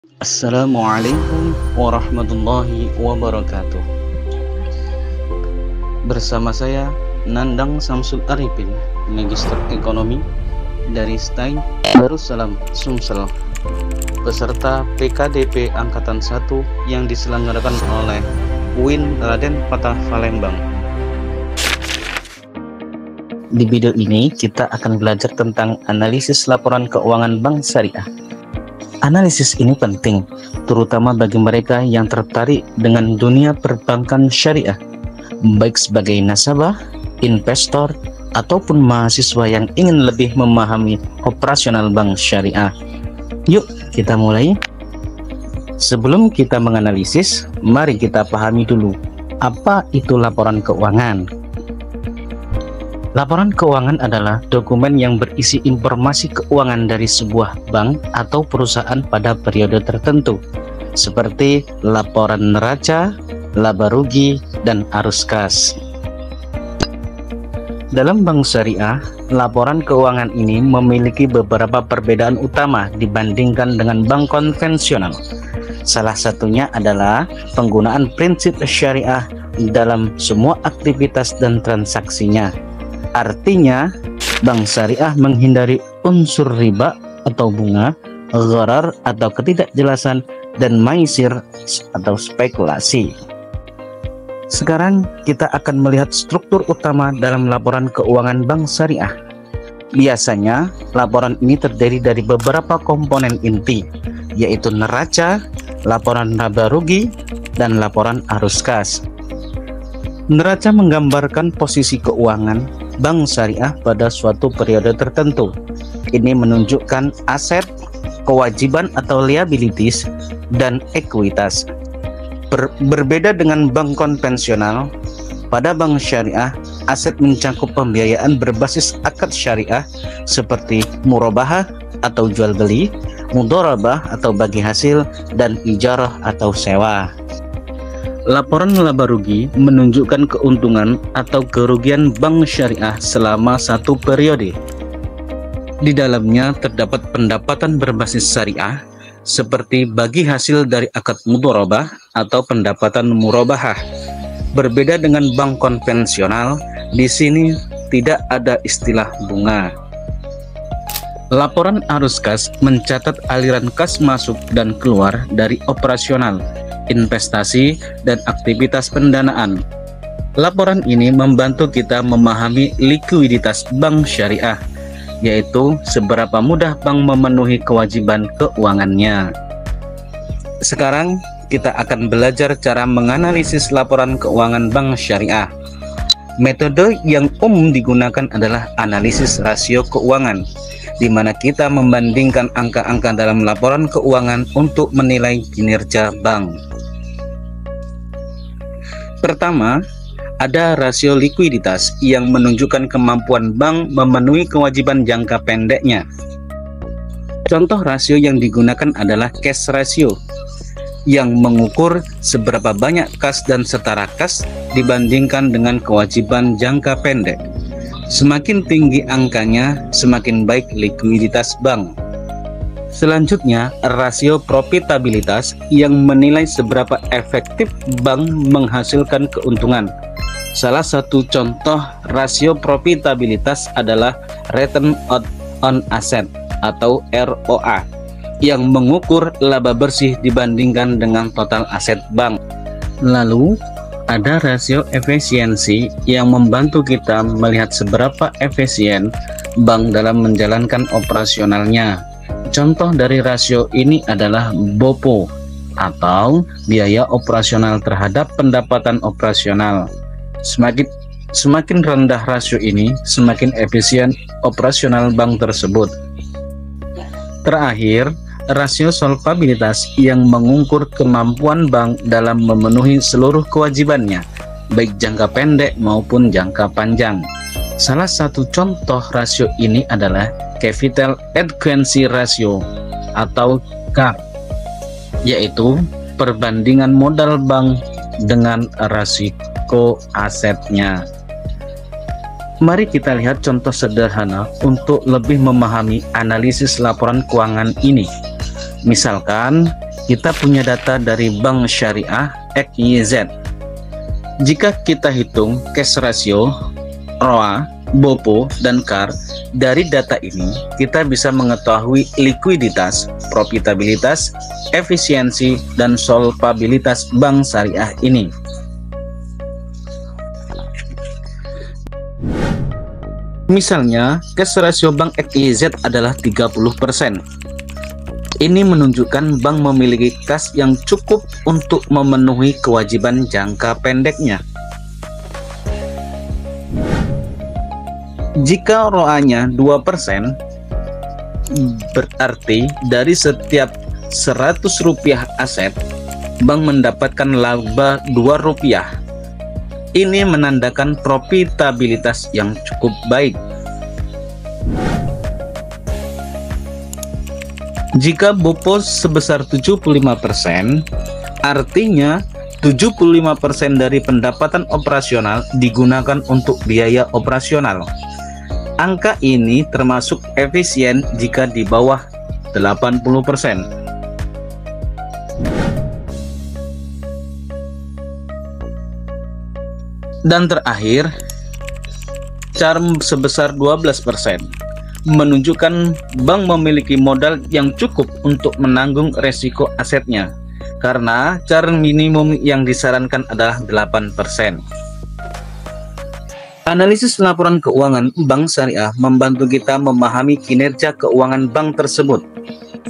Assalamualaikum warahmatullahi wabarakatuh. Bersama saya Nandang Samsul Arifin, Magister Ekonomi dari STAI Darussalam Sumsel, peserta PKDP Angkatan 1 yang diselenggarakan oleh UIN Raden Fatah Palembang. Di video ini kita akan belajar tentang analisis laporan keuangan bank syariah. Analisis ini penting, terutama bagi mereka yang tertarik dengan dunia perbankan syariah, baik sebagai nasabah, investor, ataupun mahasiswa yang ingin lebih memahami operasional bank syariah. Yuk, kita mulai. Sebelum kita menganalisis, mari kita pahami dulu, apa itu laporan keuangan. Laporan keuangan adalah dokumen yang berisi informasi keuangan dari sebuah bank atau perusahaan pada periode tertentu, seperti laporan neraca, laba rugi, dan arus kas. Dalam bank syariah, laporan keuangan ini memiliki beberapa perbedaan utama dibandingkan dengan bank konvensional. Salah satunya adalah penggunaan prinsip syariah dalam semua aktivitas dan transaksinya. Artinya, bank syariah menghindari unsur riba atau bunga, gharar atau ketidakjelasan, dan maisir atau spekulasi. Sekarang kita akan melihat struktur utama dalam laporan keuangan bank syariah. Biasanya, laporan ini terdiri dari beberapa komponen inti, yaitu neraca, laporan laba rugi, dan laporan arus kas. Neraca menggambarkan posisi keuangan bank syariah pada suatu periode tertentu. Ini menunjukkan aset, kewajiban atau liabilities, dan ekuitas. Berbeda dengan bank konvensional, pada bank syariah, aset mencakup pembiayaan berbasis akad syariah seperti murabahah atau jual beli, mudharabah atau bagi hasil, dan ijarah atau sewa. Laporan laba rugi menunjukkan keuntungan atau kerugian bank syariah selama satu periode. Di dalamnya terdapat pendapatan berbasis syariah seperti bagi hasil dari akad mudharabah atau pendapatan murabahah. Berbeda dengan bank konvensional, di sini tidak ada istilah bunga. Laporan arus kas mencatat aliran kas masuk dan keluar dari operasional, investasi, dan aktivitas pendanaan. Laporan ini membantu kita memahami likuiditas bank syariah, yaitu seberapa mudah bank memenuhi kewajiban keuangannya. Sekarang kita akan belajar cara menganalisis laporan keuangan bank syariah. Metode yang umum digunakan adalah analisis rasio keuangan, di mana kita membandingkan angka-angka dalam laporan keuangan untuk menilai kinerja bank. Pertama, ada rasio likuiditas yang menunjukkan kemampuan bank memenuhi kewajiban jangka pendeknya. Contoh rasio yang digunakan adalah cash ratio, yang mengukur seberapa banyak kas dan setara kas dibandingkan dengan kewajiban jangka pendek. Semakin tinggi angkanya, semakin baik likuiditas bank. Selanjutnya, rasio profitabilitas yang menilai seberapa efektif bank menghasilkan keuntungan. Salah satu contoh rasio profitabilitas adalah return on asset atau ROA, yang mengukur laba bersih dibandingkan dengan total aset bank. Lalu, ada rasio efisiensi yang membantu kita melihat seberapa efisien bank dalam menjalankan operasionalnya. Contoh dari rasio ini adalah BOPO atau biaya operasional terhadap pendapatan operasional. Semakin rendah rasio ini, semakin efisien operasional bank tersebut. Terakhir, rasio solvabilitas yang mengukur kemampuan bank dalam memenuhi seluruh kewajibannya, baik jangka pendek maupun jangka panjang. Salah satu contoh rasio ini adalah Capital Adequacy Ratio atau CAR, yaitu perbandingan modal bank dengan risiko asetnya. Mari kita lihat contoh sederhana untuk lebih memahami analisis laporan keuangan ini. Misalkan kita punya data dari Bank Syariah XYZ. Jika kita hitung cash ratio, ROA, BOPO, dan CAR, dari data ini kita bisa mengetahui likuiditas, profitabilitas, efisiensi, dan solvabilitas bank syariah ini. Misalnya, cash ratio bank XYZ adalah 30%. Ini menunjukkan bank memiliki kas yang cukup untuk memenuhi kewajiban jangka pendeknya. Jika ROA-nya 2%, berarti dari setiap 100 rupiah aset, bank mendapatkan laba 2 rupiah. Ini menandakan profitabilitas yang cukup baik. Jika BOPO sebesar 75%, artinya 75% dari pendapatan operasional digunakan untuk biaya operasional. Angka ini termasuk efisien jika di bawah 80%. Dan terakhir, CAR sebesar 12%, menunjukkan bank memiliki modal yang cukup untuk menanggung resiko asetnya, karena CAR minimum yang disarankan adalah 8%. Analisis laporan keuangan bank syariah membantu kita memahami kinerja keuangan bank tersebut.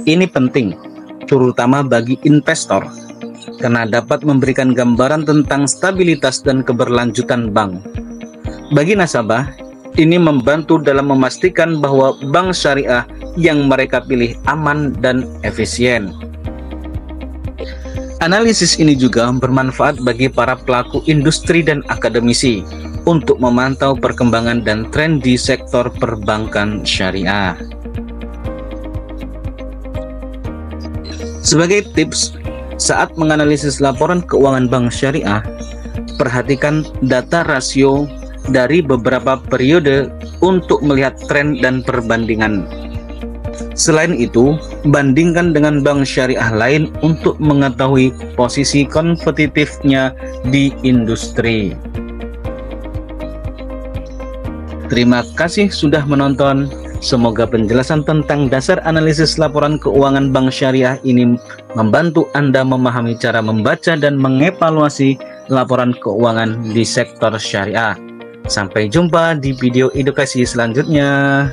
Ini penting, terutama bagi investor, karena dapat memberikan gambaran tentang stabilitas dan keberlanjutan bank. Bagi nasabah, ini membantu dalam memastikan bahwa bank syariah yang mereka pilih aman dan efisien. Analisis ini juga bermanfaat bagi para pelaku industri dan akademisi untuk memantau perkembangan dan tren di sektor perbankan syariah. Sebagai tips, saat menganalisis laporan keuangan bank syariah, perhatikan data rasio dari beberapa periode untuk melihat tren dan perbandingan. Selain itu, bandingkan dengan bank syariah lain untuk mengetahui posisi kompetitifnya di industri. Terima kasih sudah menonton. Semoga penjelasan tentang dasar analisis laporan keuangan bank syariah ini membantu Anda memahami cara membaca dan mengevaluasi laporan keuangan di sektor syariah. Sampai jumpa di video edukasi selanjutnya.